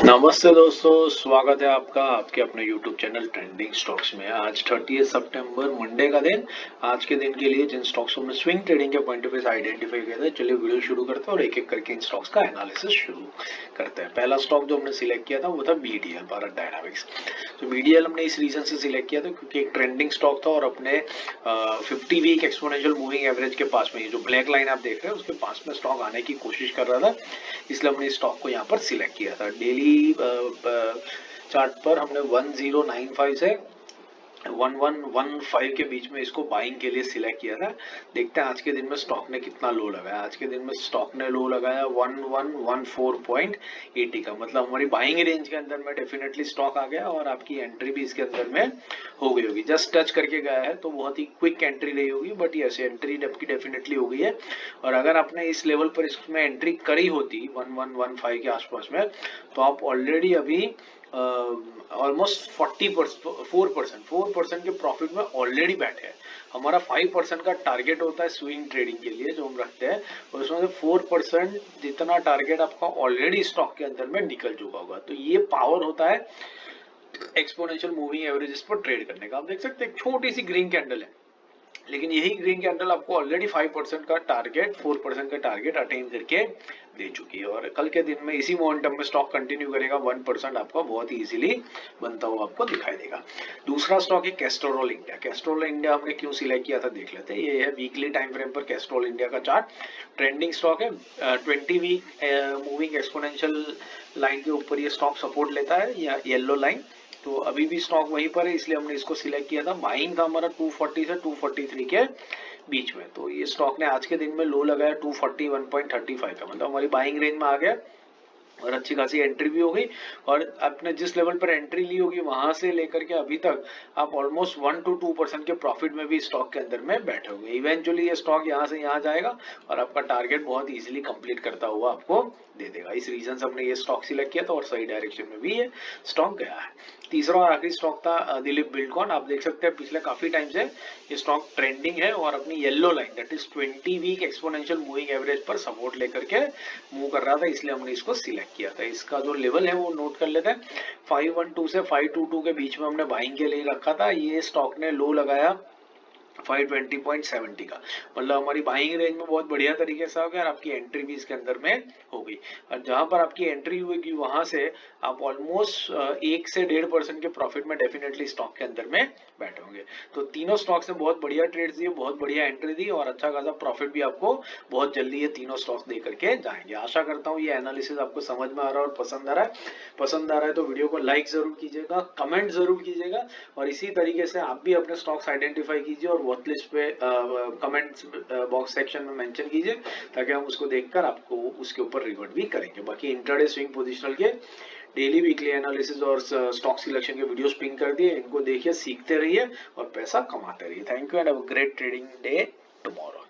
नमस्ते दोस्तों, स्वागत है आपका आपके अपने YouTube चैनल ट्रेंडिंग स्टॉक्स में। आज 30 सितंबर मंडे का दिन। आज के दिन के लिए जिन स्टॉक्स को हमने स्विंग ट्रेडिंग के पॉइंट ऑफ व्यू से आइडेंटिफाई किया था, चलिए वीडियो शुरू करते हैं और एक एक करके इन स्टॉक्स का एनालिसिस शुरू करते हैं। पहला स्टॉक जो हमने सिलेक्ट किया था वो था BDL, भारत डायनामिक्स। तो BDL हमने इस रीजन से सिलेक्ट किया था क्योंकि एक ट्रेंडिंग स्टॉक था और अपने 50 वीक एक्सपोनेंशियल मूविंग एवरेज के पास में, ये जो ब्लैक लाइन आप देख रहे हैं उसके पास में स्टॉक आने की कोशिश कर रहा था, इसलिए हमने इस स्टॉक को यहाँ पर सिलेक्ट किया था। डेली चार्ट पर हमने 1095 से 1115 के बीच में इसको बाइंग के लिए सिलेक्ट किया था। देखते हैं आज के दिन में स्टॉक ने कितना लो लगाया। आज के दिन में स्टॉक ने लो लगाया 1114.80 का, मतलब हमारी बाइंग रेंज के अंदर में डेफिनेटली स्टॉक आ गया और आपकी एंट्री भी इसके अंदर में हो गई होगी। जस्ट टच करके गया है तो बहुत ही क्विक एंट्री रही होगी, बट यस एंट्री आपकी डेफिनेटली हो गई है। और अगर आपने इस लेवल पर इसमें एंट्री करी होती 1115 के आसपास में, तो आप ऑलरेडी अभी ऑलमोस्ट 4% के प्रॉफिट में ऑलरेडी बैठे हैं। हमारा 5% का टारगेट होता है स्विंग ट्रेडिंग के लिए जो हम रखते हैं, और उसमें से 4% जितना टारगेट आपका ऑलरेडी स्टॉक के अंदर में निकल चुका होगा। तो ये पावर होता है एक्सपोनेंशियल मूविंग एवरेजेस पर ट्रेड करने का। आप देख सकते हैं एक छोटी सी ग्रीन कैंडल है, लेकिन यही ग्रीन कैंडल आपको ऑलरेडी 5% का टारगेट, 4% का टारगेट अटेन करके दे चुकी है। और कल के दिन में इसी मोमेंटम में स्टॉक कंटिन्यू करेगा, 1% आपका बहुत ही इजीली बनता हुआ आपको दिखाई देगा। दूसरा स्टॉक है कैस्टोरल इंडिया। कैस्टोरल इंडिया हमने क्यों सिलेक्ट किया था देख लेते हैं। ये है वीकली टाइम फ्रेम पर कैस्टोरल इंडिया का चार्ट। ट्रेंडिंग स्टॉक है, 20 वीक मूविंग एक्सपोनेंशियल लाइन के ऊपर ये स्टॉक सपोर्ट लेता है, या येलो लाइन। तो अभी भी स्टॉक वहीं पर है, इसलिए हमने इसको सिलेक्ट किया था। बाइंग था हमारा 240 से 243 के बीच में। तो ये स्टॉक ने आज के दिन में लो लगाया 241.35 का, मतलब हमारी बाइंग रेंज में आ गया और अच्छी खासी एंट्री भी हो गई। और आपने जिस लेवल पर एंट्री ली होगी वहां से लेकर के अभी तक आप ऑलमोस्ट 1 to 2% के प्रॉफिट में भी स्टॉक के अंदर में बैठे होंगे। इवेंचुअली ये स्टॉक यहाँ से यहाँ जाएगा और आपका टारगेट बहुत इजीली कंप्लीट करता हुआ आपको दे देगा। इस रीजन से हमने ये स्टॉक सिलेक्ट किया था और सही डायरेक्शन में भी ये स्टॉक गया है। तीसरा और आखिरी स्टॉक था दिलीप बिल्डकॉन। आप देख सकते हैं पिछले काफी टाइम से ये स्टॉक ट्रेंडिंग है और अपनी yellow line that is 20 week exponential moving average पर सपोर्ट लेकर के मूव कर रहा था, इसलिए हमने इसको सिलेक्ट किया था। इसका जो लेवल है वो नोट कर लेते हैं। 512 से 522 के बीच में हमने बाइंग के लिए रखा था। ये स्टॉक ने लो लगाया 520.70 का, मतलब हमारी बाइंग रेंज में बहुत बढ़िया तरीके से आ गया और आपकी एंट्री भी इसके अंदर में हो गई। और जहां पर आपकी एंट्री हुई वहां से आप ऑलमोस्ट 1 से 1.5% के प्रॉफिट में डेफिनेटली स्टॉक के अंदर में बैठे होंगे। तो तीनों स्टॉक्स ने बहुत बढ़िया ट्रेड्स दिए, बहुत बढ़िया एंट्री दी और अच्छा खासा प्रॉफिट भी आपको बहुत जल्दी ये तीनों स्टॉक्स दे करके जाएंगे। आशा करता हूँ ये एनालिसिस आपको समझ में आ रहा है और पसंद आ रहा है। पसंद आ रहा है तो वीडियो को लाइक जरूर कीजिएगा, कमेंट जरूर कीजिएगा, और इसी तरीके से आप भी अपने स्टॉक्स आइडेंटिफाई कीजिए और वॉच लिस्ट पे कमेंट्स बॉक्स सेक्शन में मेंशन कीजिए, ताकि हम उसको देखकर आपको उसके ऊपर रिवर्ट भी करेंगे। बाकी इंट्राडे स्विंग पोजिशनल के डेली वीकली एनालिसिस और स्टॉक सिलेक्शन के वीडियोस पिंग कर दिए, इनको देखिए, सीखते रहिए और पैसा कमाते रहिए। Thank you and have a great trading day tomorrow.